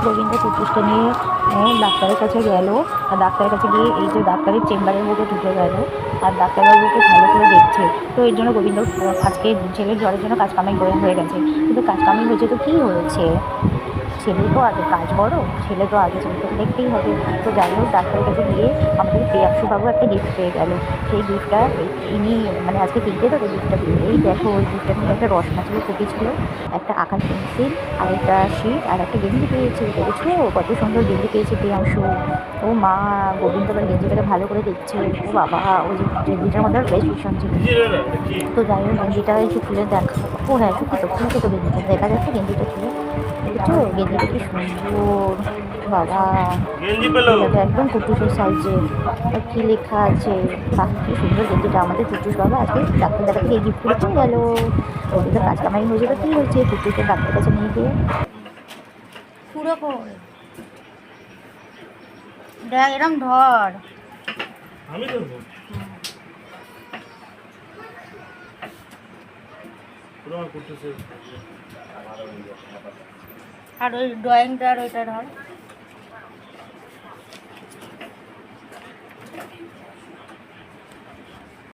গোবিন্দ টুটুসকে নিয়ে ডাক্তারের কাছে গেল। আর ডাক্তারের কাছে গিয়ে এই যে ডাক্তারের চেম্বারের মধ্যে ঢুকে গেল, আর ডাক্তারবাবুকে ভালো করে দেখছে। তো এর জন্য গোবিন্দ আজকে ছেলের জ্বরের জন্য কাজ কামাই হয়ে গেছে। কিন্তু কাজ কামাই হয়েছে তো কী হয়েছে, ছেলে তো আগে কাজ বড়, ছেলে তো আগে ছেলেকে দেখতেই হবে। তো যাই হোক ডাক্তারের কাছে গিয়ে আমাদের প্রিয়াংশুবাবু একটা গিফট পেয়ে গেল। সেই গিফটটা ইনি মানে আজকে তিনটে তো গিফটটা পেয়ে, এই দেখো ওই গিফটটার মধ্যে একটা রসনা ছিল, কুকি ছিল, একটা আঁকার পেন্সিল, আর একটা শিট, আর একটা গেঞ্জি পেয়েছে। দেখেছো কত সুন্দর গেঞ্জি পেয়েছে প্রিয়াংশু। ও মা, গোবিন্দ আবার গেঞ্জিটাকে ভালো করে দেখছে। ও বাবা, ওই যে গেঞ্জিটার মধ্যে প্রেসক্রিপশন ছিল। তো যাই হোক গেঞ্জিটা একটু খুলে দেখা, ও হ্যাঁ সত্যি তো খুলছে তো গেঞ্জিটা, দেখা যাচ্ছে গেঞ্জিটা খুলে। দেখেছো গেঞ্জিটা কি সুন্দর বাবা, গেঞ্জিটা একদম কুটুসের সাইজে। আর কি লেখা আছে, বাহ কি সুন্দর গেঞ্জিটা। আমাদের কুটুস বাবা আজকে ডাক্তার দেখাতে গিয়ে গিফট করে পেয়ে গেল। ওদের কাজ কামাই হয়ে যাবে, কী হয়েছে, কুটুসকে ডাক্তারের কাছে নিয়ে গিয়ে পুরো কর দেখ এরম ধর। আমি ধরবো পুরো আমার করতেছে। আর ওই ড্রয়িংটা আর ওইটা ধর।